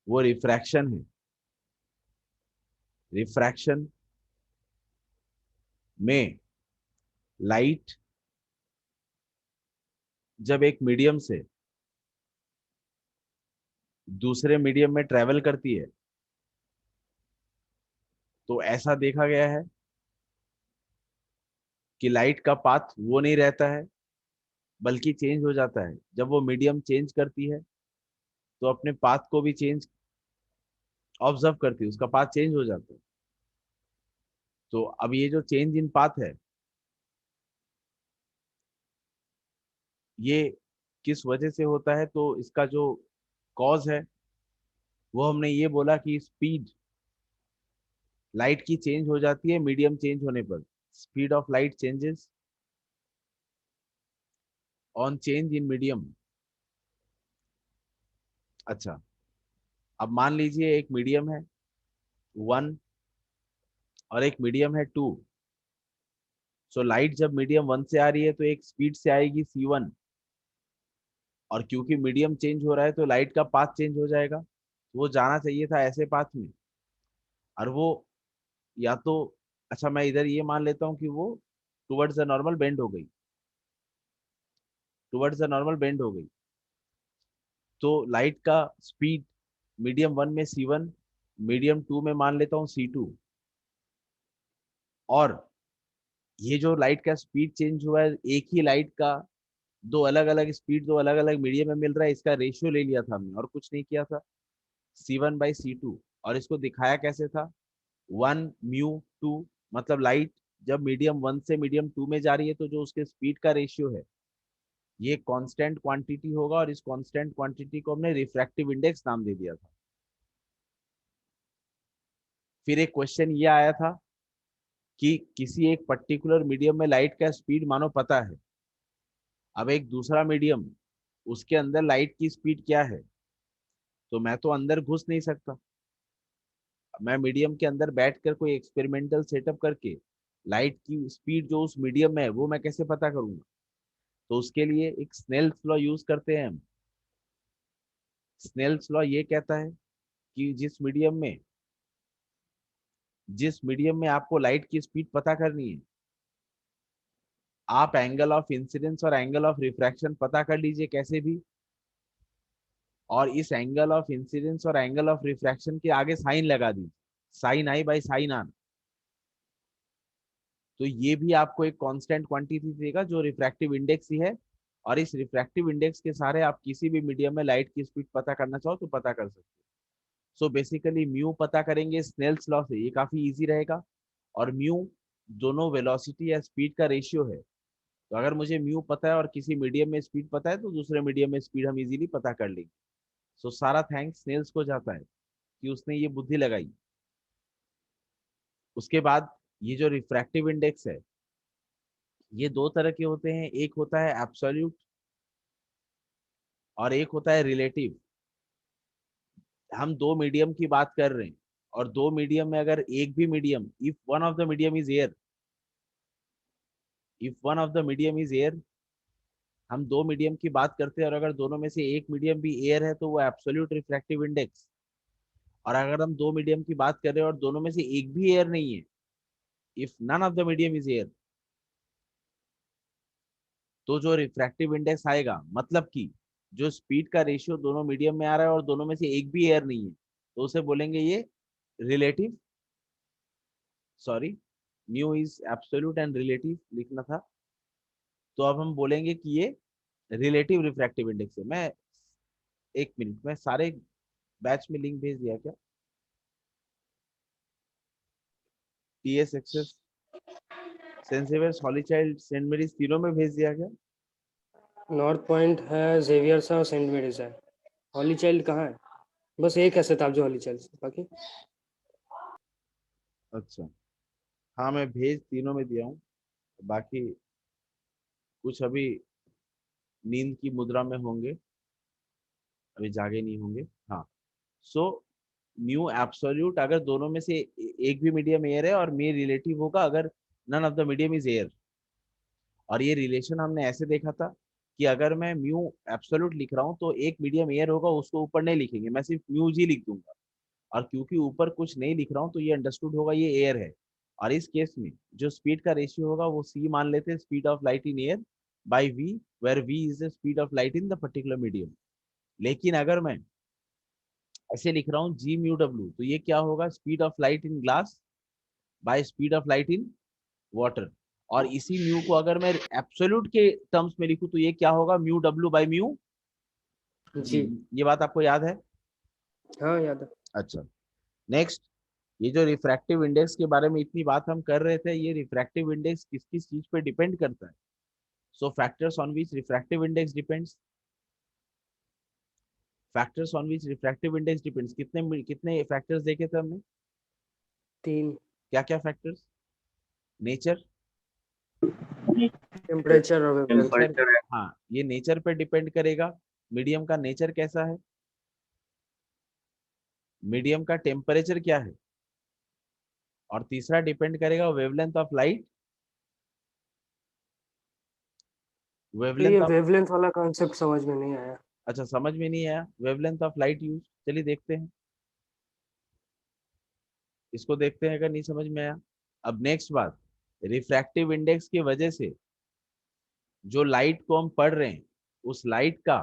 वो रिफ्रैक्शन है। रिफ्रैक्शन में लाइट जब एक मीडियम से दूसरे मीडियम में ट्रेवल करती है तो ऐसा देखा गया है कि लाइट का पाथ वो नहीं रहता है, बल्कि चेंज हो जाता है। जब वो मीडियम चेंज करती है तो अपने पाथ को भी चेंज ऑब्जर्व करती है, उसका पाथ चेंज हो जाता है। तो अब ये जो चेंज इन पाथ है, ये किस वजह से होता है, तो इसका जो कॉज है वो हमने ये बोला कि स्पीड लाइट की चेंज हो जाती है मीडियम चेंज होने पर। Speed of light changes on change in medium. अच्छा, अब मान लीजिए एक मीडियम है 1 और एक मीडियम है 2। सो लाइट जब मीडियम 1 से आ रही है तो एक स्पीड से आएगी C1, और क्योंकि मीडियम चेंज हो रहा है तो लाइट का पाथ चेंज हो जाएगा। वो जाना चाहिए था ऐसे पाथ में, और वो या तो, अच्छा मैं इधर ये मान लेता हूँ कि वो टुवर्ड्स द नॉर्मल बेंड हो गई, टुवर्ड्स द नॉर्मल बेंड हो गई। तो लाइट का स्पीड मीडियम 1 में C1, मीडियम 2 में मान लेता हूँ C2। और ये जो लाइट का स्पीड चेंज हुआ है, एक ही लाइट का दो अलग अलग स्पीड दो अलग अलग मीडियम में मिल रहा है, इसका रेशियो ले लिया था हमने और कुछ नहीं किया था, C1/C2। और इसको दिखाया कैसे था, 1 μ 2। मतलब लाइट जब मीडियम 1 से मीडियम 2 में जा रही है तो जो उसके स्पीड का रेशियो है ये कांस्टेंट क्वांटिटी होगा, और इस कांस्टेंट क्वांटिटी को हमने रिफ्रैक्टिव इंडेक्स नाम दे दिया था। फिर एक क्वेश्चन ये आया था कि किसी एक पर्टिकुलर मीडियम में लाइट का स्पीड मानो पता है, अब एक दूसरा मीडियम उसके अंदर लाइट की स्पीड क्या है, तो मैं तो अंदर घुस नहीं सकता। मैं मीडियम के अंदर बैठकर कोई एक्सपेरिमेंटल सेटअप करके लाइट की स्पीड जो उस मीडियम में है वो मैं कैसे पता करूंगा। तो उसके लिए एक स्नेल्स लॉ यूज करते हैं हम। स्नेल्स लॉ ये कहता है कि जिस मीडियम में आपको लाइट की स्पीड पता करनी है, आप एंगल ऑफ इंसिडेंस और एंगल ऑफ रिफ्रैक्शन पता कर लीजिए कैसे भी, और इस एंगल ऑफ इंसिडेंस और एंगल ऑफ रिफ्रैक्शन के आगे साइन लगा दीजिए, sin i/sin r। तो ये भी आपको एक कांस्टेंट क्वांटिटी देगा जो रिफ्रैक्टिव इंडेक्स ही है। और इस रिफ्रैक्टिव इंडेक्स के सहारे आप किसी भी मीडियम में लाइट की स्पीड पता करना चाहो तो पता कर सकते हो। सो बेसिकली म्यू पता करेंगे स्नेल्स लॉ से, ये काफी इजी रहेगा। और म्यू दोनों वेलोसिटी या स्पीड का रेशियो है। तो अगर मुझे म्यू पता है और किसी मीडियम में स्पीड पता है तो दूसरे मीडियम में स्पीड हम इजीली पता कर लेंगे। सो सारा थैंक्स स्नेल्स को जाता है कि उसने ये बुद्धि लगाई। उसके बाद ये जो रिफ्रैक्टिव इंडेक्स है ये दो तरह के होते हैं, एक होता है एब्सोल्यूट और एक होता है रिलेटिव। हम दो मीडियम की बात कर रहे हैं, और दो मीडियम में अगर एक भी medium, if one of the medium is air, हम दो मीडियम की बात करते हैं और अगर दोनों में से एक मीडियम भी एयर है तो वो एब्सोल्यूट रिफ्रैक्टिव इंडेक्स। और अगर हम दो मीडियम की बात कर रहे हैं और दोनों में से एक भी एयर नहीं है, if none of the medium is air, तो जो रिफ्रैक्टिव इंडेक्स आएगा, मतलब कि जो स्पीड का रेशियो दोनों मीडियम में आ रहा है और दोनों में से एक भी एयर नहीं है, तो उसे बोलेंगे ये relative, sorry, new is absolute and relative लिखना था। तो अब हम बोलेंगे कि ये रिलेटिव रिफ्रैक्टिव इंडेक्स है। मैं 1 मिनट में सारे बैच में लिंक भेज दिया क्या, TS एक्सेस, सेंट जेवियर्स, हॉली चाइल्ड, सेंट मेरीज तीनों में भेज दिया क्या। नॉर्थ पॉइंट है, जेवियर्स है और सेंट मेरीज है। हॉली चाइल्ड कहाँ है? बस एक है सिताब जो हॉली चाइल्ड से, बाकी अच्छा, हाँ मैं भेज तीनों में दिया हूँ। बाकी कुछ अभी नींद की मुद्रा में होंगे, अभी जागे नहीं होंगे। हाँ, सो म्यू एब्सोल्यूट अगर दोनों में से एक भी मीडियम एयर है, और मे रिलेटिव होगा अगर none of the medium is air. और ये रिलेशन हमने ऐसे देखा था कि अगर मैं म्यू एब्सोल्यूट लिख रहा हूँ तो एक मीडियम एयर होगा, उसको ऊपर नहीं लिखेंगे, मैं सिर्फ म्यू जी लिख दूंगा। और क्योंकि ऊपर कुछ नहीं लिख रहा हूँ तो ये अंडरस्टूड होगा ये एयर है। और इस केस में जो स्पीड का रेशियो होगा वो सी मान लेते हैं, speed of light in air by v, where v is the speed of light in the particular medium. लेकिन अगर मैं ऐसे लिख रहा हूँ जी म्यू डब्ल्यू, तो ये क्या होगा, speed of light in glass by speed of light in water. और इसी म्यू को अगर मैं एब्सोल्यूट के टर्म्स में लिखूं तो ये क्या होगा, mu W by mu G. जी। ये बात आपको याद है? हाँ याद है। अच्छा, नेक्स्ट, ये जो रिफ्रैक्टिव इंडेक्स के बारे में इतनी बात हम कर रहे थे, ये रिफ्रैक्टिव इंडेक्स किस किस चीज पे डिपेंड करता है? सो factors on which refractive index depends, factors on which refractive index depends, कितने कितने फैक्टर्स देखे थे हमने? 3। क्या क्या फैक्टर्स? नेचर, टेम्परेचर और वेवलेंथ। हाँ ये नेचर पे डिपेंड करेगा, मीडियम का नेचर कैसा है, मीडियम का टेम्परेचर क्या है, और तीसरा डिपेंड करेगा वेवलेंथ ऑफ लाइट, तो ये वेवलेंथ ऑफ, वेवलेंथ वाला कॉन्सेप्ट समझ में नहीं आया। अच्छा समझ में नहीं आया वेवलेंथ ऑफ लाइट यूज, चलिए देखते हैं, इसको देखते हैं अगर नहीं समझ में आया। अब नेक्स्ट बात, रिफ्रैक्टिव इंडेक्स की वजह से जो लाइट को हम पढ़ रहे हैं उस लाइट का,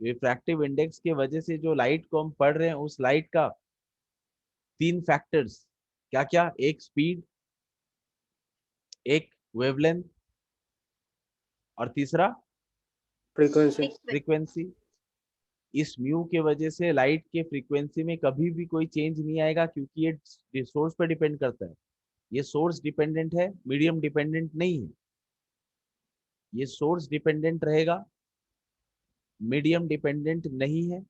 रिफ्रैक्टिव इंडेक्स की वजह से जो लाइट को हम पढ़ रहे हैं उस लाइट का तीन फैक्टर्स, क्या क्या, एक स्पीड, एक वेवलेंथ, और तीसरा फ्रीक्वेंसी। फ्रीक्वेंसी। इस म्यू के वजह से लाइट के फ्रीक्वेंसी में कभी भी कोई चेंज नहीं आएगा, क्योंकि ये सोर्स पर डिपेंड करता है, ये सोर्स डिपेंडेंट है, मीडियम डिपेंडेंट नहीं है, ये सोर्स डिपेंडेंट रहेगा, मीडियम डिपेंडेंट नहीं है।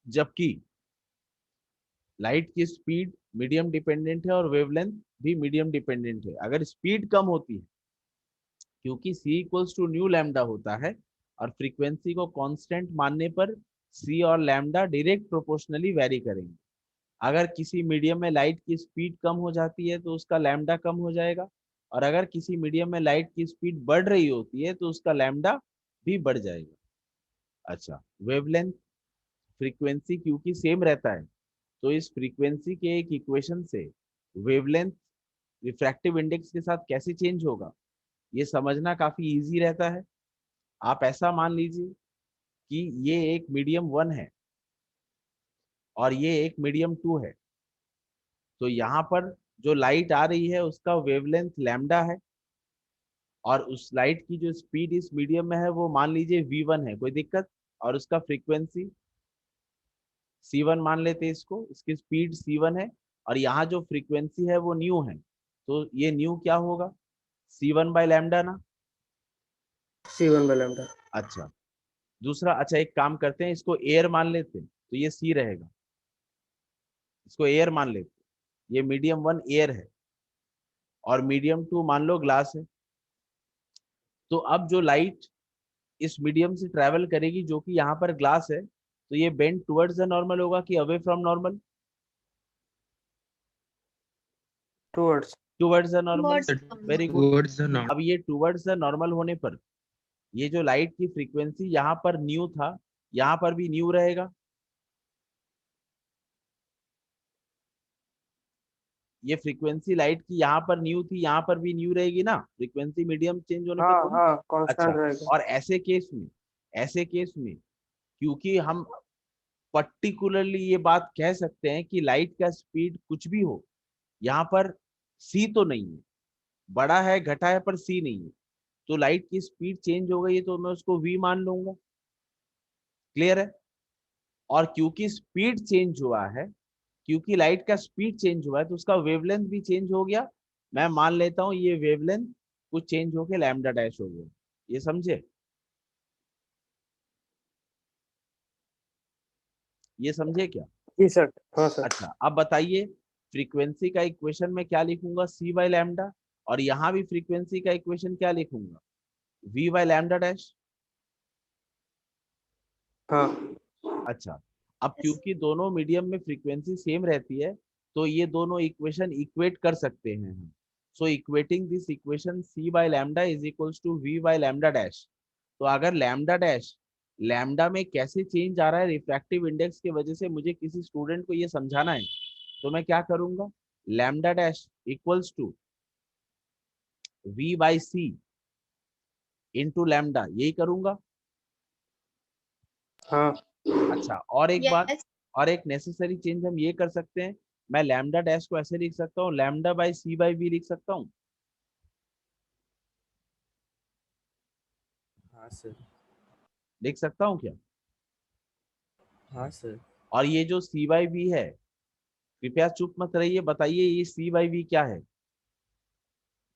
जबकि लाइट की स्पीड मीडियम डिपेंडेंट है और वेवलेंथ भी मीडियम डिपेंडेंट है। अगर स्पीड कम होती है, क्योंकि c equals to nu lambda होता है, और फ्रीक्वेंसी को कांस्टेंट मानने पर c और लैम्डा डायरेक्ट प्रोपोर्शनली वैरी करेंगे। अगर किसी मीडियम में लाइट की स्पीड कम हो जाती है तो उसका लैम्डा कम हो जाएगा, और अगर किसी मीडियम में लाइट की स्पीड बढ़ रही होती है तो उसका लैम्डा भी बढ़ जाएगा। अच्छा, वेवलेंथ, फ्रीक्वेंसी क्योंकि सेम रहता है, तो इस फ्रीक्वेंसी के एक इक्वेशन से वेवलेंथ रिफ्रैक्टिव इंडेक्स के साथ कैसे चेंज होगा ये समझना काफी इजी रहता है। आप ऐसा मान लीजिए कि ये एक मीडियम 1 है और ये एक मीडियम 2 है, तो यहाँ पर जो लाइट आ रही है उसका वेवलेंथ लैम्डा है, और उस लाइट की जो स्पीड इस मीडियम में है वो मान लीजिए v1 है, कोई दिक्कत, और उसका फ्रीक्वेंसी c1 मान लेते हैं इसको, इसकी स्पीड c1 है, और यहाँ जो फ्रीक्वेंसी है वो न्यू है, तो ये न्यू क्या होगा, c1 बाय लैम्डा ना। C1 bye lambda. अच्छा, दूसरा, अच्छा एक काम करते हैं, इसको एयर मान लेते हैं तो ये c रहेगा, इसको एयर मान लेते हैं, ये मीडियम 1 एयर है और मीडियम 2 मान लो ग्लास है। तो अब जो लाइट इस मीडियम से ट्रेवल करेगी जो कि यहाँ पर ग्लास है, तो ये बेंड टुवर्ड्स द नॉर्मल होगा कि away from normal? Towards. Towards the normal, very good. towards the north. अब ये टुवर्ड्स द नॉर्मल होने पर ये जो लाइट की फ्रीक्वेंसी यहाँ पर न्यू था, यहाँ पर भी न्यू रहेगा, ये फ्रीक्वेंसी लाइट की यहाँ पर न्यू थी, यहाँ पर भी न्यू रहेगी ना, फ्रीक्वेंसी मीडियम चेंज होने पे हाँ थोड़ी। हाँ कांस्टेंट अच्छा, रहेगा। और ऐसे केस में क्योंकि हम पर्टिकुलरली ये बात कह सकते हैं कि लाइट का स्पीड कुछ भी हो, यहाँ पर सी तो नहीं है, बड़ा है घटा है पर सी नहीं है, तो लाइट की स्पीड चेंज हो गई है तो मैं उसको वी मान लूंगा। क्लियर है? और क्योंकि स्पीड चेंज हुआ है, क्योंकि लाइट का स्पीड चेंज हुआ है तो उसका वेवलेंथ भी चेंज हो गया, मैं मान लेता हूं ये वेवलेंथ कुछ चेंज होके लैम्डा डैश हो गया। ये समझे? ये समझे क्या? जी सर। हाँ सर। अच्छा, अब बताइए, फ्रीक्वेंसी का इक्वेशन में क्या लिखूंगा, सी बाय लैम्डा, और यहाँ भी फ्रीक्वेंसी का इक्वेशन क्या लिखूंगा, वी बाय लैम्डा डैश। हाँ। अच्छा, अब क्योंकि दोनों मीडियम में फ्रीक्वेंसी सेम रहती है तो ये दोनों इक्वेशन इक्वेट कर सकते हैं हम। So equating this equation c by lambda is equals to v by lambda dash. तो अगर लैम्डा डैश लैम्डा में कैसे चेंज आ रहा है रिफ्रैक्टिव इंडेक्स की वजह से मुझे किसी स्टूडेंट को ये समझाना है, तो मैं क्या करूंगा, lambda dash equals to v by c into lambda, यही करूंगा। हाँ अच्छा, और एक बात, यस और एक नेसेसरी चेंज हम ये कर सकते हैं, मैं लैम्डा डैश को ऐसे लिख सकता हूँ, lambda by c by v लिख सकता हूँ। हाँ सर। लिख सकता हूँ क्या? हाँ सर। और ये जो सी बाई वी है, कृपया चुप मत रहिए, बताइए ये सी बाई वी क्या है?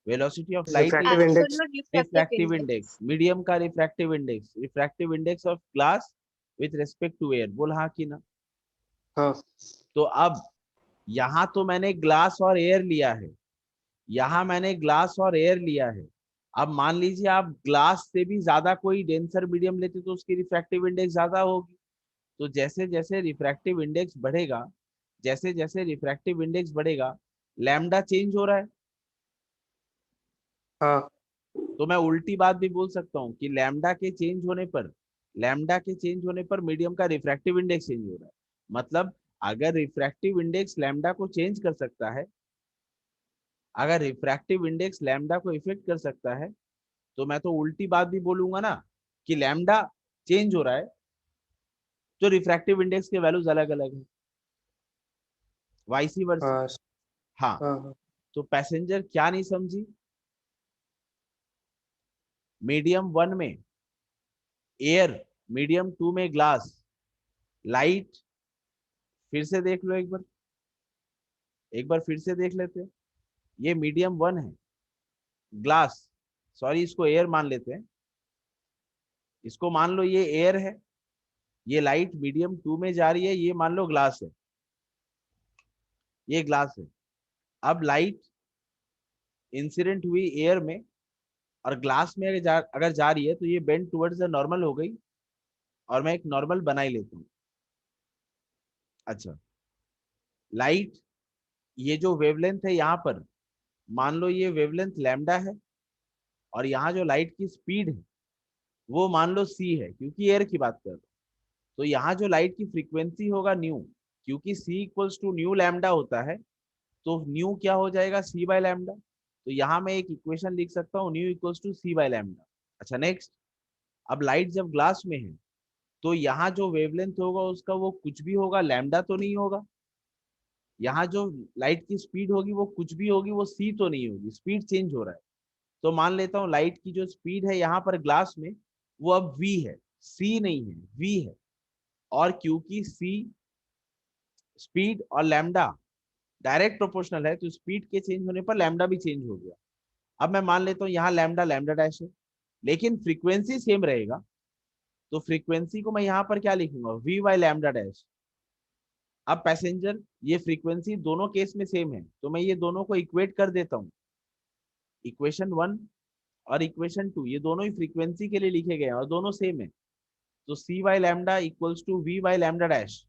Velocity of light is refractive index. Absolute refractive refractive index, index. Medium का refractive index, refractive index of glass with respect to air. बोल हाँ कि ना? हाँ तो अब यहाँ तो मैंने ग्लास और एयर लिया है, यहाँ मैंने ग्लास और एयर लिया है। अब मान लीजिए आप ग्लास से भी ज्यादा कोई डेंसर मीडियम लेते तो उसकी रिफ्रैक्टिव इंडेक्स ज्यादा होगी। तो जैसे जैसे रिफ्रैक्टिव इंडेक्स बढ़ेगा, जैसे जैसे रिफ्रैक्टिव इंडेक्स बढ़ेगा, लैम्डा चेंज हो रहा है। हाँ तो मैं उल्टी बात भी बोल सकता हूँ कि लैम्डा के चेंज होने पर मीडियम का रिफ्रैक्टिव इंडेक्स चेंज हो रहा है। मतलब अगर रिफ्रैक्टिव इंडेक्स लैम्डा को चेंज कर सकता है, अगर रिफ्रैक्टिव इंडेक्स लैम्डा को इफेक्ट कर सकता है, तो मैं तो उल्टी बात भी बोलूंगा ना कि लैम्डा चेंज हो रहा है तो रिफ्रैक्टिव इंडेक्स के वैल्यूज अलग अलग है, वाइसी वर्सा। हाँ हाँ, हाँ हाँ। तो पैसेंजर क्या नहीं समझी, मीडियम वन में एयर, मीडियम टू में ग्लास, लाइट, फिर से देख लो एक बार फिर से देख लेते हैं। ये मीडियम वन है, ग्लास, सॉरी इसको एयर मान लेते हैं, इसको मान लो ये एयर है, ये लाइट मीडियम टू में जा रही है, ये मान लो ग्लास है, ये ग्लास है। अब लाइट इंसिडेंट हुई एयर में और ग्लास में अगर जा रही है तो ये बेंड टुवर्ड्स द नॉर्मल हो गई, और मैं एक नॉर्मल बना ही लेता हूँ। अच्छा, लाइट, ये जो वेवलेंथ है यहाँ पर, मान लो ये वेवलेंथ लैम्डा है, और यहाँ जो लाइट की स्पीड है वो मान लो सी है, क्योंकि एयर की बात कर रहा हूँ। तो यहाँ जो लाइट की फ्रीक्वेंसी होगा न्यू, क्योंकि सी इक्वल्स टू न्यू लैम्डा होता है, तो न्यू क्या हो जाएगा, सी बाय लैम्डा। तो यहाँ मैं एक इक्वेशन लिख सकता हूँ, nu equals to c by lambda. अच्छा नेक्स्ट, अब लाइट जब ग्लास में है तो यहाँ जो वेवलेंथ होगा उसका वो कुछ भी होगा, लैम्डा तो नहीं होगा। यहाँ जो लाइट की स्पीड होगी वो कुछ भी होगी, वो सी तो नहीं होगी, स्पीड चेंज हो रहा है। तो मान लेता हूँ लाइट की जो स्पीड है यहाँ पर ग्लास में, वो अब v है, c नहीं है, v है। और क्योंकि c स्पीड और लैम्डा डायरेक्ट प्रोपोर्शनल है, तो स्पीड के चेंज होने पर लैम्डा भी चेंज हो गया। अब मैं मान लेता हूँ यहाँ लैम्डा लैम्डा डैश है, लेकिन फ्रीक्वेंसी सेम रहेगा। तो फ्रीक्वेंसी को मैं यहाँ पर क्या लिखूंगा, v बाई लैम्डा डैश। अब पैसेंजर, ये फ्रीक्वेंसी दोनों केस में सेम है, तो मैं ये दोनों को इक्वेट कर देता हूँ। इक्वेशन वन और इक्वेशन टू, ये दोनों ही फ्रीक्वेंसी के लिए लिखे गए हैं और दोनों सेम है। तो c by lambda equals to v by lambda dash.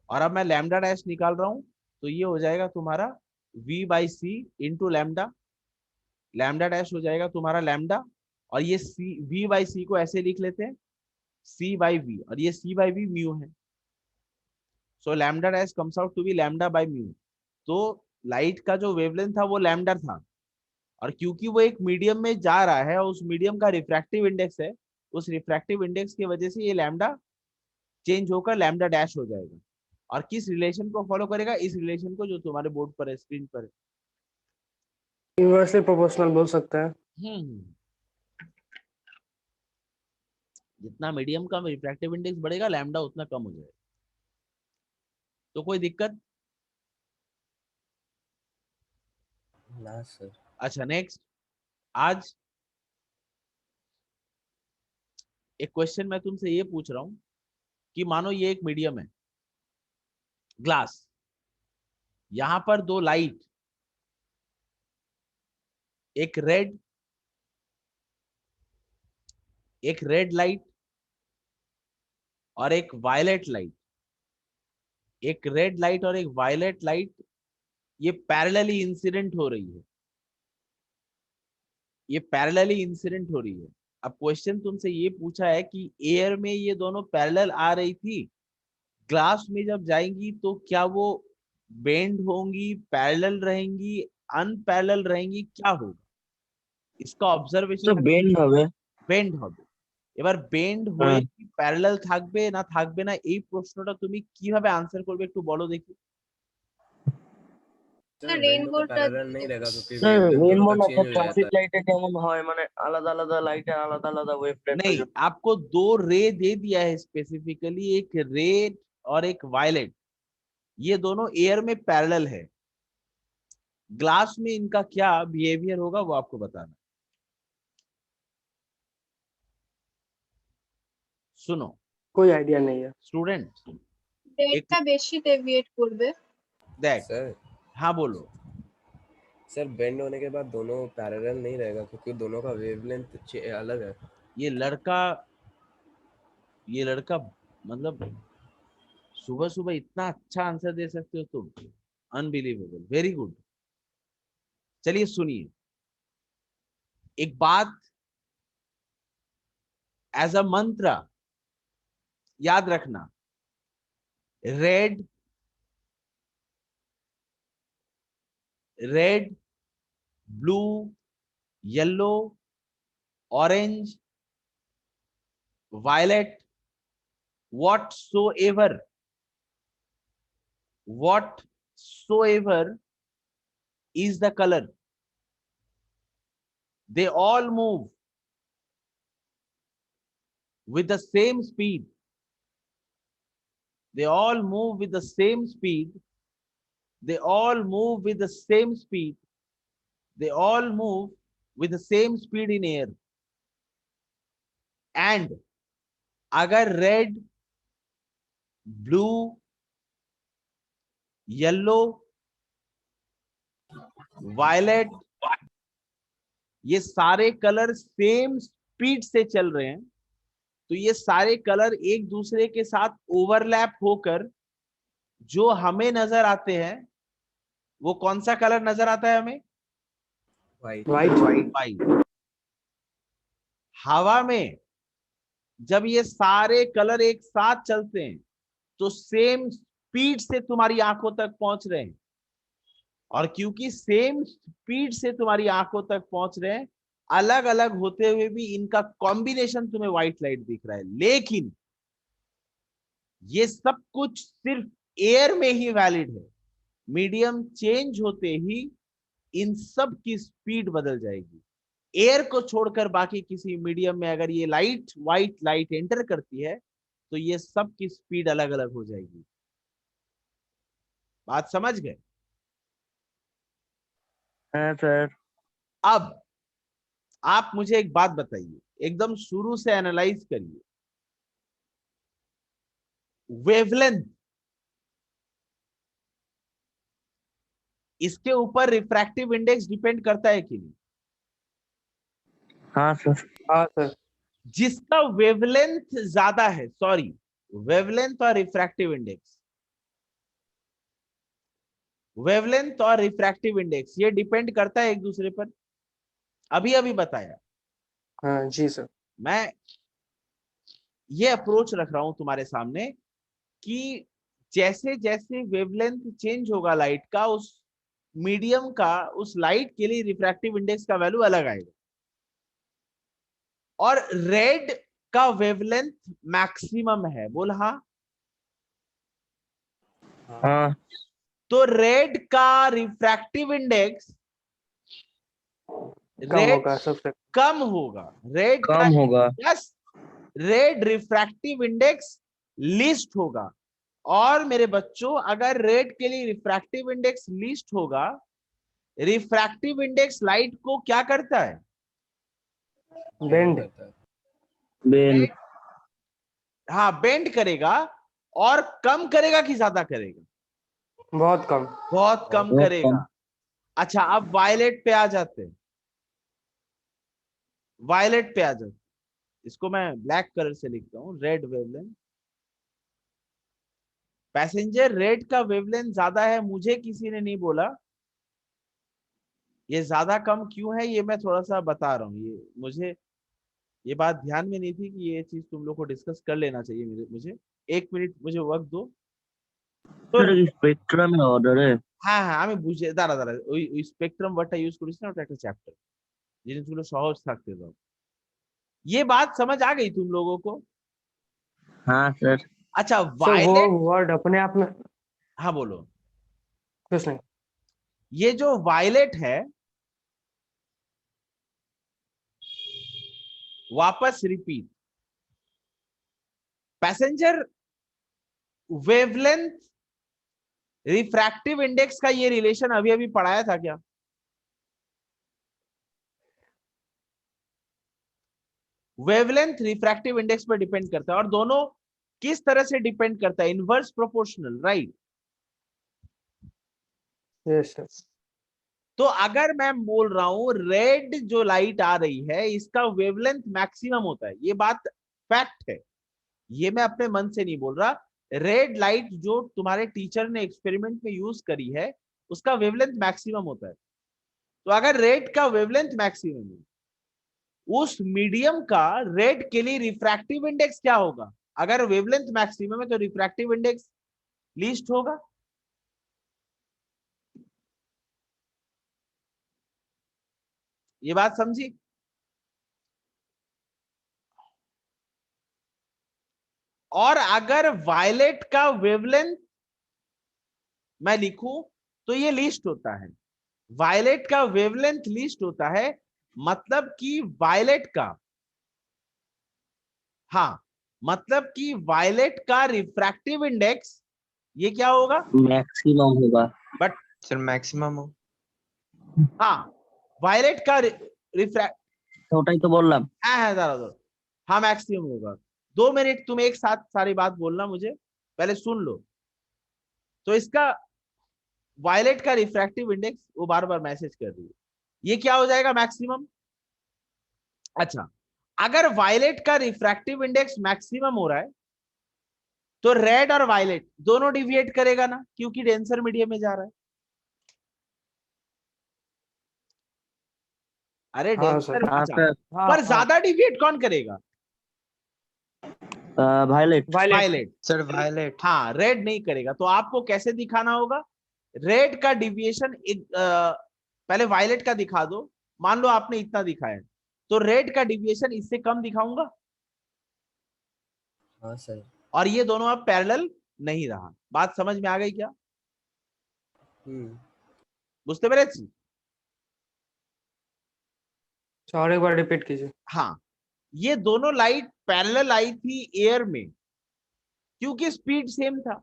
और अब मैं लैम्डा डैश निकाल रहा हूँ, तो ये हो जाएगा तुम्हारा v by c into lambda, lambda dash हो जाएगा तुम्हारा लैम्डा। और ये सी, v बाई सी को ऐसे लिख लेते हैं, c बाई वी, और ये c बाई वी म्यू है। So lambda dash comes out to be lambda by mu. तो लाइट का जो वेवलेंथ था वो लैम्डा था, और क्योंकि वो एक मीडियम में जा रहा है और उस मीडियम का रिफ्रैक्टिव इंडेक्स है, उस रिफ्रैक्टिव इंडेक्स की वजह से ये लैम्डा चेंज होकर लैम्डा डैश हो जाएगा। और किस रिलेशन को फॉलो करेगा, इस रिलेशन को जो तुम्हारे बोर्ड पर है, स्क्रीन पर है। इनवर्सली प्रोपोर्शनल बोल सकते हैं। हम्म, जितना मीडियम का रिफ्रैक्टिव इंडेक्स बढ़ेगा लैम्डा उतना कम हो जाएगा। तो कोई दिक्कत? ना सर। अच्छा नेक्स्ट, आज एक क्वेश्चन मैं तुमसे ये पूछ रहा हूँ कि मानो ये एक मीडियम है, ग्लास, यहां पर दो लाइट, एक रेड, एक रेड लाइट और एक वायलेट लाइट, एक रेड लाइट और एक वायलेट लाइट ये पैरेलली इंसिडेंट हो रही है, ये पैरेलली इंसिडेंट हो रही है। अब क्वेश्चन तुमसे ये पूछा है कि एयर में ये दोनों पैरेलल आ रही थी, ग्लास में जब जाएंगी तो क्या वो बेंड होंगी, पैरेलल रहेंगी, अनपैरेलल रहेंगी, क्या होगा? इसका স্যার অবজারভেশন বেন্ড হবে। বেন্ড হবে। এবার বেন্ড হয়ে হ্যাঁ কি প্যারালাল থাকবে না থাকবে না, এই প্রশ্নটা তুমি কিভাবে আনসার করবে একটু বলো দেখি। सर रेनबो का पैरेलल नहीं रहेगा क्योंकि স্যার वेवलेंथ दोनों রেনবো का না चेंज স্যার, हो जाता ট্রাফিক है। লাইটে কেমন হয় মানে আলাদা আলাদা লাইটে আলাদা আলাদা ওয়েভলেন্থ হয়। नहीं, आपको दो रे दे दिया है स्पेसिफिकली, एक रेड और एक वायलेट, ये दोनों एयर में पैरेलल है। ग्लास में इनका क्या बिहेवियर होगा वो आपको बताना। सुनो कोई आइडिया नहीं है। स्टूडेंट, রেডটা বেশি ডেভিয়েট করবে। देख, सर हाँ बोलो। सर बेंड होने के बाद दोनों पैरेलल नहीं रहेगा क्योंकि दोनों का वेवलेंथ अलग है। ये लड़का मतलब सुबह सुबह इतना अच्छा आंसर दे सकते हो तुम, अनबिलीवेबल, वेरी गुड। चलिए सुनिए, एक बात एज अ मंत्र याद रखना, red red, blue, yellow, orange, violet, whatsoever is the color, they all move with the same speed, they all move with the same speed, they all move with the same speed, they all move with the same speed in air. And अगर red, blue, yellow, violet ये सारे colour same speed से चल रहे हैं, तो ये सारे कलर एक दूसरे के साथ ओवरलैप होकर जो हमें नजर आते हैं, वो कौन सा कलर नजर आता है हमें? वाइट। वाइट। हवा में जब ये सारे कलर एक साथ चलते हैं तो सेम स्पीड से तुम्हारी आंखों तक पहुंच रहे हैं, और क्योंकि सेम स्पीड से तुम्हारी आंखों तक पहुंच रहे हैं, अलग अलग होते हुए भी इनका कॉम्बिनेशन तुम्हें व्हाइट लाइट दिख रहा है। लेकिन ये सब कुछ सिर्फ एयर में ही वैलिड है, मीडियम चेंज होते ही इन सब की स्पीड बदल जाएगी। एयर को छोड़कर बाकी किसी मीडियम में अगर ये लाइट, व्हाइट लाइट एंटर करती है तो ये सब की स्पीड अलग अलग हो जाएगी। बात समझ गए? হ্যাঁ স্যার। अब आप मुझे एक बात बताइए, एकदम शुरू से एनालाइज करिए, वेवलेंथ, इसके ऊपर रिफ्रैक्टिव इंडेक्स डिपेंड करता है कि नहीं? हाँ सर। हाँ सर। जिसका वेवलेंथ ज्यादा है, सॉरी, वेवलेंथ और रिफ्रैक्टिव इंडेक्स, वेवलेंथ और रिफ्रैक्टिव इंडेक्स ये डिपेंड करता है एक दूसरे पर। अभी अभी बताया। हाँ जी सर। मैं ये अप्रोच रख रहा हूं तुम्हारे सामने कि जैसे जैसे वेवलेंथ चेंज होगा लाइट का, उस मीडियम का, उस लाइट के लिए रिफ्रैक्टिव इंडेक्स का वैल्यू अलग आएगा। और रेड का वेवलेंथ मैक्सिमम है, बोल हाँ। हाँ तो रेड का रिफ्रैक्टिव इंडेक्स कम होगा सबसे। कम होगा, रेड का कम होगा। Yes, red refractive index list होगा। और मेरे बच्चों, अगर रेड के लिए रिफ्रैक्टिव इंडेक्स लिस्ट होगा, रिफ्रैक्टिव इंडेक्स लाइट को क्या करता है? बेंड। बेन हाँ, बेंड करेगा। और कम करेगा कि ज्यादा करेगा? बहुत कम। बहुत कम बहुत करेगा। कम। अच्छा, अब वायलेट पे आ जाते हैं, वायलेट पे आ जाते हैं। इसको मैं ब्लैक कलर से लिखता हूं, रेड वेवलेंथ। पैसेंजर, रेड का वेवलेंथ ज्यादा है, मुझे किसी ने नहीं बोला, ये ज्यादा कम क्यों है ये मैं थोड़ा सा बता रहा हूँ। ये मुझे ये बात ध्यान में नहीं थी कि ये चीज तुम लोग को डिस्कस कर लेना चाहिए। मुझे 1 মিনিট मुझे वक्त दो। तो স্যার স্পেকট্রামে অর্ডারে হ্যাঁ হ্যাঁ আমি বুঝে দাঁড়া দাঁড়া ওই স্পেকট্রাম ওয়ার্ডটা ইউজ করিস না, ওটা একটা চ্যাপ্টার, জিনিসগুলো সহজ থাকতে দাও। ये बात समझ आ गई तुम लोगों को? হ্যাঁ স্যার अच्छा सर वो वायलेट, वर्ड अपने आप में हाँ बोलो। कुछ नहीं। ये जो वायलेट है, वापस repeat, passenger wavelength refractive index का ये रिलेशन अभी अभी पढ़ाया था क्या? वेवलेंथ रिफ्रैक्टिव इंडेक्स पर डिपेंड करता है, और दोनों किस तरह से डिपेंड करता है? Inverse proportional, right? Yes sir. तो अगर मैं बोल रहा हूं रेड जो लाइट आ रही है इसका वेवलेंथ मैक्सिमम होता है, ये बात फैक्ट है, ये मैं अपने मन से नहीं बोल रहा। रेड लाइट जो तुम्हारे टीचर ने एक्सपेरिमेंट में यूज करी है उसका वेवलेंथ मैक्सिमम होता है। तो अगर रेड का वेवलेंथ मैक्सिमम है, उस मीडियम का रेड के लिए रिफ्रैक्टिव इंडेक्स क्या होगा? अगर वेवलेंथ मैक्सिमम है तो रिफ्रैक्टिव इंडेक्स लीस्ट होगा। ये बात समझी? और अगर वायलेट का वेवलेंथ मैं लिखूं तो ये लिस्ट होता है, वायलेट का वेवलेंथ लिस्ट होता है, मतलब कि वायलेट का, हाँ मतलब कि वायलेट का रिफ्रैक्टिव इंडेक्स ये क्या होगा? ম্যাক্সিমাম होगा। बट सर मैक्सिमम हो। हाँ वायलेट का रिफ्रैक्ट, তো ওটাই তো বললাম। हाँ दादा हाँ मैक्सिमम होगा। 2 मिनट तुम एक साथ सारी बात बोलना, मुझे पहले सुन लो। तो इसका वायलेट का रिफ्रैक्टिव इंडेक्स, वो बार बार मैसेज कर रही है, ये क्या हो जाएगा? मैक्सिमम। अच्छा अगर वायलेट का रिफ्रैक्टिव इंडेक्स मैक्सिमम हो रहा है तो रेड और वायलेट दोनों डिविएट करेगा ना, क्योंकि डेंसर मीडियम में जा रहा है। अरे हाँ डेंसर सर। में हाँ जा, सर हाँ पर हाँ ज्यादा डिविएट कौन करेगा? Violet. Violet. Violet. Sir violet. हाँ रेड नहीं करेगा। तो आपको कैसे दिखाना होगा? रेड का डिविएशन एक पहले वायलेट का दिखा दो, मान लो आपने इतना दिखाया है, तो रेड का डिविएशन इससे कम दिखाऊंगा, हाँ सर। और ये दोनों अब पैरेलल नहीं रहा। बात समझ में आ गई क्या? बुझते পেরেছি? और एक बार रिपीट कीजिए। हाँ ये दोनों लाइट पैरेलल आई थी एयर में क्योंकि स्पीड सेम था।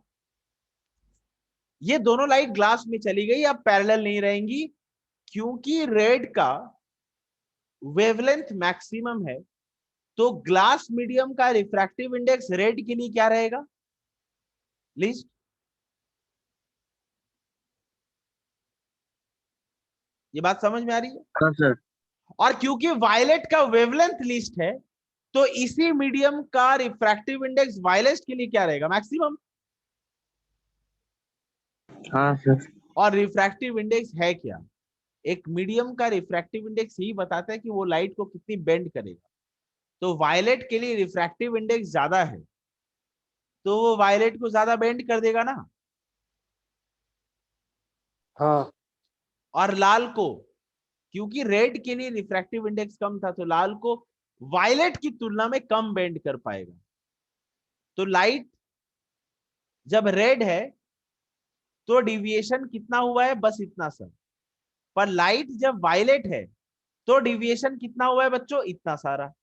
ये दोनों लाइट ग्लास में चली गई, अब पैरेलल नहीं रहेंगी क्योंकि रेड का वेवलेंथ मैक्सिमम है। तो ग्लास मीडियम का रिफ्रैक्टिव इंडेक्स रेड के लिए क्या रहेगा? लिस्ट। ये बात समझ में आ रही है? हाँ सर। और क्योंकि वायलेट का वेवलेंथ लिस्ट है तो इसी मीडियम का रिफ्रैक्टिव इंडेक्स वायलेट के लिए क्या रहेगा? मैक्सिमम। हाँ सर। और रिफ्रैक्टिव इंडेक्स है क्या? एक मीडियम का रिफ्रैक्टिव इंडेक्स यही बताता है कि वो लाइट को कितनी बेंड करेगा। तो वायलेट के लिए रिफ्रैक्टिव इंडेक्स ज्यादा है तो वो वायलेट को ज्यादा बेंड कर देगा ना। हाँ। और लाल को, क्योंकि रेड के लिए रिफ्रैक्टिव इंडेक्स कम था तो लाल को वायलेट की तुलना में कम बेंड कर पाएगा। तो लाइट जब रेड है तो डिविएशन कितना हुआ है? बस इतना सा। पर लाइट जब वायलेट है तो डिविएशन कितना हुआ है बच्चों? इतना सारा।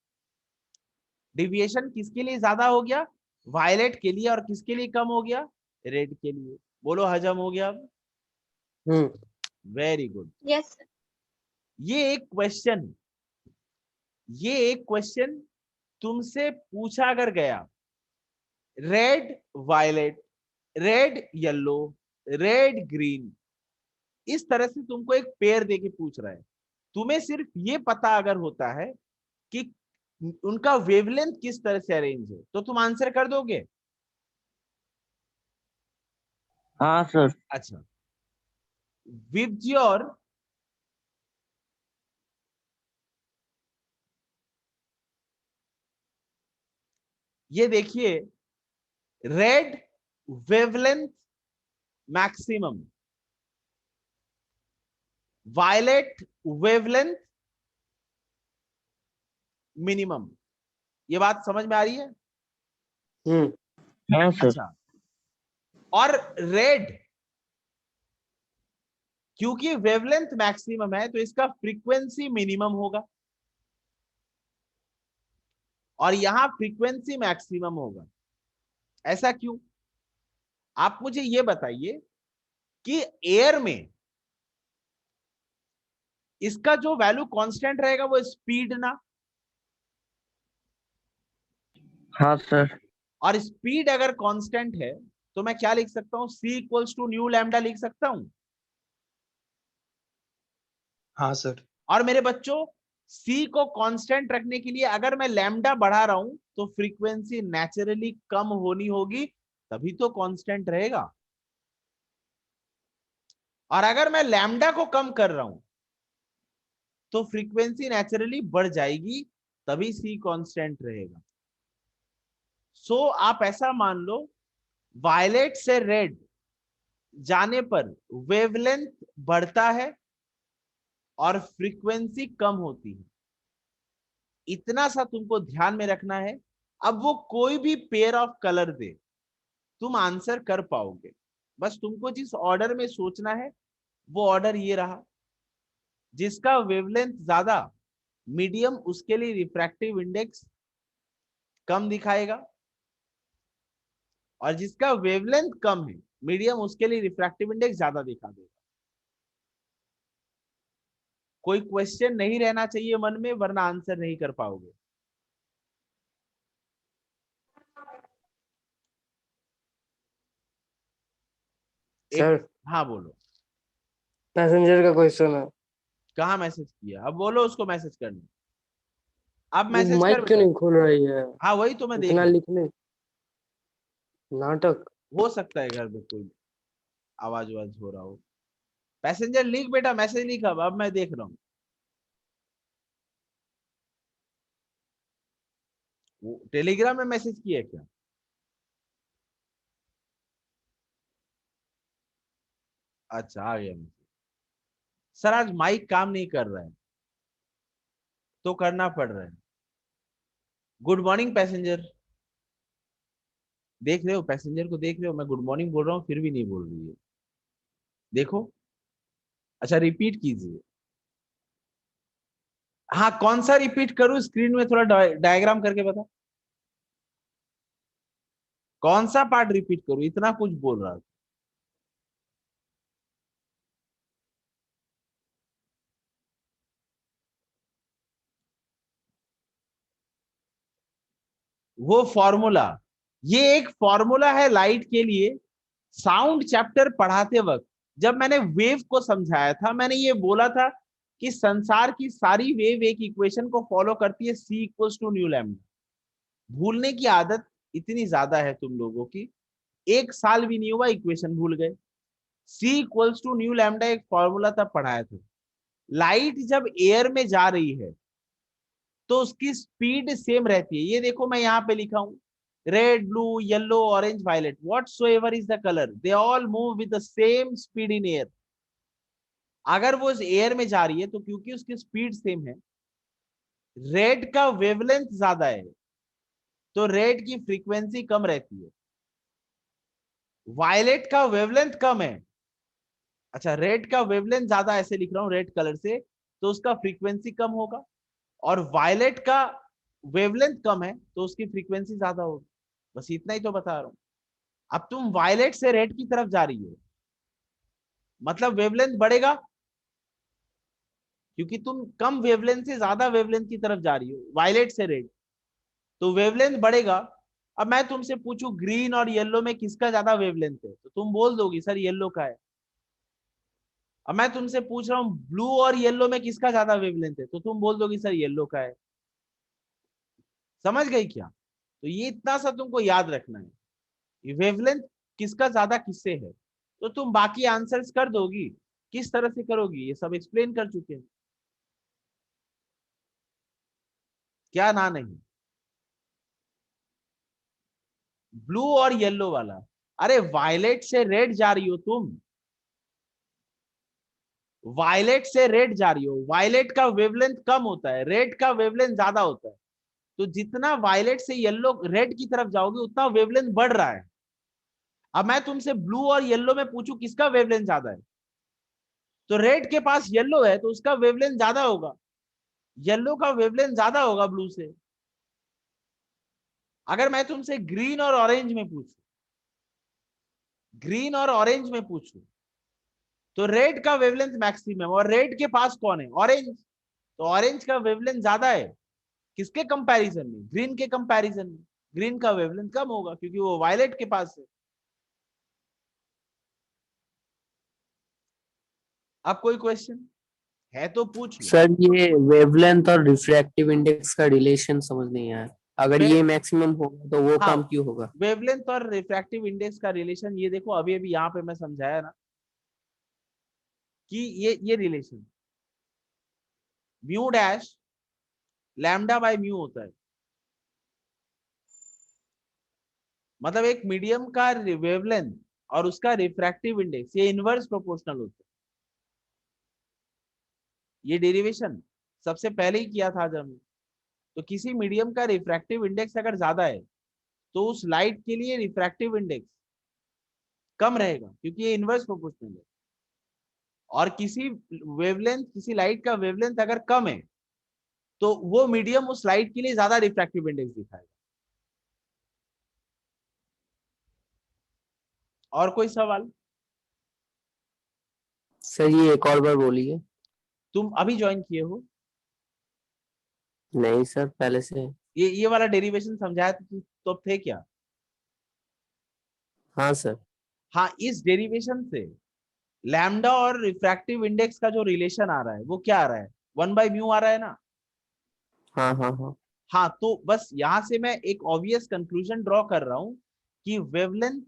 डिविएशन किसके लिए ज्यादा हो गया? वायलेट के लिए। और किसके लिए कम हो गया? रेड के लिए। बोलो हजम हो गया अब? Very good. यस ये एक क्वेश्चन, ये एक क्वेश्चन तुमसे पूछा अगर गया, red violet, red yellow, red green, इस तरह से तुमको एक पेयर देके पूछ रहा है, तुम्हें सिर्फ ये पता अगर होता है कि उनका वेवलेंथ किस तरह से अरेंज है तो तुम आंसर कर दोगे? हाँ सर। अच्छा, with your ये देखिए, red wavelength maximum, violet wavelength minimum. ये बात समझ में आ रही है? हम्म। हाँ सर। अच्छा, और रेड क्योंकि वेवलेंथ मैक्सिमम है तो इसका फ्रीक्वेंसी मिनिमम होगा, और यहां फ्रीक्वेंसी मैक्सिमम होगा। ऐसा क्यों? आप मुझे ये बताइए कि एयर में इसका जो वैल्यू कांस्टेंट रहेगा वो स्पीड ना, हाँ सर। और स्पीड अगर कांस्टेंट है तो मैं क्या लिख सकता हूं? c equals to nu lambda लिख सकता हूं। हाँ सर। और मेरे बच्चों, c को कांस्टेंट रखने के लिए अगर मैं लैम्डा बढ़ा रहा हूं तो फ्रीक्वेंसी नेचुरली कम होनी होगी, तभी तो कांस्टेंट रहेगा। और अगर मैं लैम्डा को कम कर रहा हूं तो फ्रीक्वेंसी नेचुरली बढ़ जाएगी, तभी c कांस्टेंट रहेगा। सो आप ऐसा मान लो, वायलेट से रेड जाने पर वेवलेंथ बढ़ता है और फ्रीक्वेंसी कम होती है। इतना सा तुमको ध्यान में रखना है। अब वो कोई भी पेयर ऑफ कलर दे, तुम आंसर कर पाओगे। बस तुमको जिस ऑर्डर में सोचना है वो ऑर्डर ये रहा। जिसका वेवलेंथ ज्यादा, मीडियम, उसके लिए रिफ्रैक्टिव इंडेक्स कम दिखाएगा, और जिसका वेवलेंथ कम है, मीडियम, उसके लिए रिफ्रैक्टिव इंडेक्स ज्यादा दिखा देगा। कोई क्वेश्चन नहीं रहना चाहिए मन में, वरना आंसर नहीं कर पाओगे। एक, सर हाँ बोलो। पैसेंजर का क्वेश्चन है। कहाँ मैसेज किया? अब बोलो उसको मैसेज करने। अब वो मैसेज कर माइक क्यों बेटा। नहीं खोल रही है? हाँ वही तो मैं देख इतना रहा हूँ। लिखने नाटक। हो सकता है घर में कोई आवाज वाज हो रहा हो। पैसेंजर लिख बेटा, मैसेज लिख। अब मैं देख रहा हूँ। वो टेलीग्राम में मैसेज किया है क्या? अच्छा, आ गया मैसेज। सर आज माइक काम नहीं कर रहा है तो करना पड़ रहा है। Good morning passenger. देख रहे हो? पैसेंजर को देख रहे हो? मैं गुड मॉर्निंग बोल रहा हूँ फिर भी नहीं बोल रही है। देखो। अच्छा, रिपीट कीजिए। हाँ, कौन सा रिपीट करूं? स्क्रीन में थोड़ा डायग्राम करके बता। कौन सा पार्ट रिपीट करूं? इतना कुछ बोल रहा था। वो फॉर्मूला, ये एक फॉर्मूला है लाइट के लिए। साउंड चैप्टर पढ़ाते वक्त जब मैंने वेव को समझाया था, मैंने ये बोला था कि संसार की सारी वेव एक इक्वेशन को फॉलो करती है, c equals to nu lambda. भूलने की आदत इतनी ज्यादा है तुम लोगों की, एक साल भी नहीं हुआ इक्वेशन भूल गए। c equals to nu lambda एक फॉर्मूला तब पढ़ाया था। लाइट जब एयर में जा रही है तो उसकी स्पीड सेम रहती है। ये देखो मैं यहाँ पे लिखा हूं, red, blue, yellow, orange, violet, whatsoever is the colour, they all move with the same speed in air. अगर वो इस एयर में जा रही है तो क्योंकि उसकी स्पीड सेम है, रेड का वेवलेंथ ज्यादा है तो रेड की फ्रीक्वेंसी कम रहती है। वायलेट का वेवलेंथ कम है, अच्छा रेड का वेवलेंथ ज्यादा, ऐसे लिख रहा हूं रेड कलर से, तो उसका फ्रीक्वेंसी कम होगा। और वायलेट का वेवलेंथ कम है तो उसकी फ्रीक्वेंसी ज्यादा होगी। बस इतना ही तो बता रहा हूं। अब तुम वायलेट से रेड की तरफ जा रही हो, मतलब वेवलेंथ बढ़ेगा, क्योंकि तुम कम वेवलेंथ से ज्यादा वेवलेंथ की तरफ जा रही हो, वायलेट से रेड, तो वेवलेंथ बढ़ेगा। अब मैं तुमसे पूछूं ग्रीन और येलो में किसका ज्यादा वेवलेंथ है, तो तुम बोल दोगी सर येलो का है। अब मैं तुमसे पूछ रहा हूँ ब्लू और येलो में किसका ज्यादा वेवलेंथ है, तो तुम बोल दोगी सर येलो का है। समझ गई क्या? तो ये इतना सा तुमको याद रखना है, वेवलेंथ किसका ज्यादा किससे है, तो तुम बाकी आंसर्स कर दोगी। किस तरह से करोगी ये सब एक्सप्लेन कर चुके हैं। क्या ना नहीं? ब्लू और येलो वाला। अरे वायलेट से रेड जा रही हो तुम, वायलेट से रेड जा रही हो। वायलेट का वेवलेंथ कम होता है, रेड का वेवलेंथ ज्यादा होता है। तो जितना वायलेट से येलो रेड की तरफ जाओगे उतना वेवलेंथ बढ़ रहा है। अब मैं तुमसे ब्लू और येलो में पूछूं किसका वेवलेंथ ज्यादा है, तो रेड के पास येलो है तो उसका वेवलेंथ ज्यादा होगा, येलो का वेवलेंथ ज्यादा होगा ब्लू से। अगर मैं तुमसे ग्रीन और ऑरेंज में पूछूं, ग्रीन और ऑरेंज में पूछूं, तो रेड का वेवलेंथ मैक्सिमम, और रेड के पास कौन है, ऑरेंज। तो ऑरेंज का वेवलेंथ ज्यादा है किसके कंपैरिजन में, ग्रीन के कंपैरिजन में। ग्रीन का वेवलेंथ कम होगा क्योंकि वो वायलेट के पास है। अब कोई क्वेश्चन है तो पूछ लो। सर ये वेवलेंथ और रिफ्रैक्टिव इंडेक्स का रिलेशन समझ नहीं आया। अगर ये मैक्सिमम होगा तो वो कम क्यों होगा? वेवलेंथ और रिफ्रैक्टिव इंडेक्स का रिलेशन ये देखो, अभी अभी यहाँ पे मैं समझाया ना कि ये relation mu dash lambda by mu होता है। मतलब एक मीडियम का वेवलेंथ और उसका रिफ्रैक्टिव इंडेक्स ये इनवर्स प्रोपोर्शनल होता है। ये डेरिवेशन सबसे पहले ही किया था जब, तो किसी मीडियम का रिफ्रैक्टिव इंडेक्स अगर ज्यादा है तो उस लाइट के लिए रिफ्रैक्टिव इंडेक्स कम रहेगा क्योंकि ये इनवर्स प्रोपोर्शनल है। और किसी वेवलेंथ, किसी लाइट का वेवलेंथ अगर कम है तो वो मीडियम उस लाइट के लिए ज्यादा रिफ्रैक्टिव इंडेक्स दिखाएगा। और कोई सवाल? सर ये एक और बार बोलिए। तुम अभी ज्वाइन किए हो? नहीं सर, पहले से। ये वाला डेरिवेशन समझाया तो अब थे क्या? हाँ सर। हाँ, इस डेरिवेशन से लैम्डा और रिफ्रैक्टिव इंडेक्स का जो रिलेशन आ रहा है वो क्या आ रहा है, 1/μ आ रहा है ना। हाँ हाँ हाँ। हाँ, तो बस यहां से मैं एक ऑब्वियस कंक्लूजन ड्रॉ कर रहा हूं कि wavelength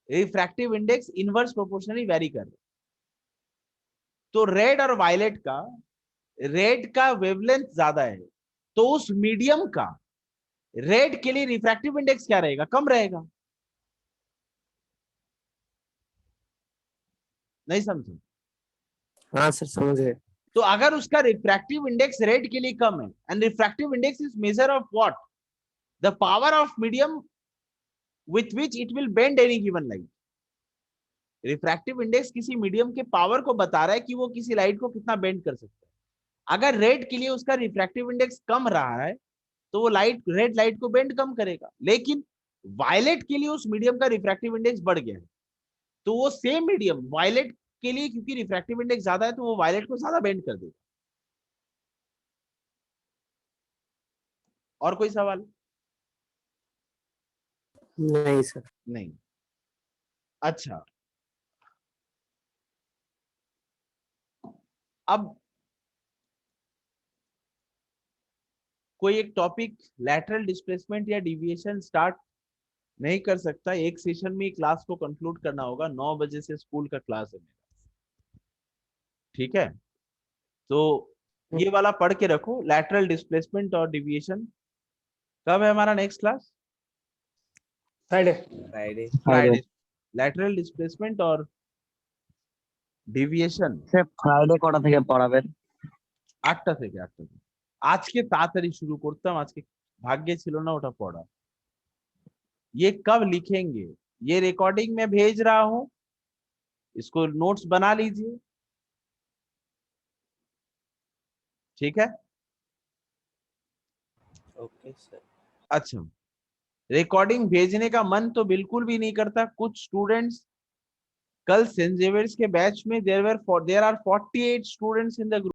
refractive index inverse proportionally very कर रहे हैं। तो रेड का वेवलेंथ ज्यादा है तो उस मीडियम का रेड के लिए रिफ्रैक्टिव इंडेक्स क्या रहेगा, कम रहेगा। नहीं समझे? हाँ सर समझ गए। तो अगर उसका रिफ्रैक्टिव इंडेक्स रेड के लिए कम है, and refractive index is measure of what, the power of medium with which it will bend any given light. Refractive index किसी मीडियम के पावर को बता रहा है कि वो किसी लाइट को कितना बेंड कर सकता है। अगर रेड के लिए उसका रिफ्रैक्टिव इंडेक्स कम रहा है तो वो रेड लाइट को बेंड कम करेगा, लेकिन वायलेट के लिए उस मीडियम का रिफ्रैक्टिव इंडेक्स बढ़ गया है तो वो सेम मीडियम वायलेट के लिए, क्योंकि रिफ्रैक्टिव इंडेक्स ज्यादा है तो वो वायलेट को ज्यादा बेंड कर देगा। और कोई सवाल? नहीं सर। नहीं। अच्छा, अब कोई एक टॉपिक लैटरल डिस्प्लेसमेंट या डिविएशन स्टार्ट नहीं कर सकता, एक सेशन में क्लास को कंक्लूड करना होगा। 9 बजे से स्कूल का क्लास है मेरा, ठीक है? तो ये वाला पढ़ के रखो, लैटरल डिस्प्लेसमेंट और डिविएशन। कब है हमारा next class? Friday. Friday. Lateral displacement और ডিভিয়েশন স্যার ফ্রাইডে কটা থেকে পড়াবেন? 8টা থেকে 8টা। আজকে তাড়াতাড়ি শুরু করতাম, আজকে ভাগ্যে ছিল না ওটা পড়া। ये कब लिखेंगे? ये रिकॉर्डिंग में भेज रहा हूं, इसको नोट्स बना लीजिए, ठीक है? Okay sir. अच्छा, रिकॉर्डिंग भेजने का मन तो बिल्कुल भी नहीं करता। कुछ स्टूडेंट्स कल सेंट जेवियर्स के बैच में there are 48 students in the group.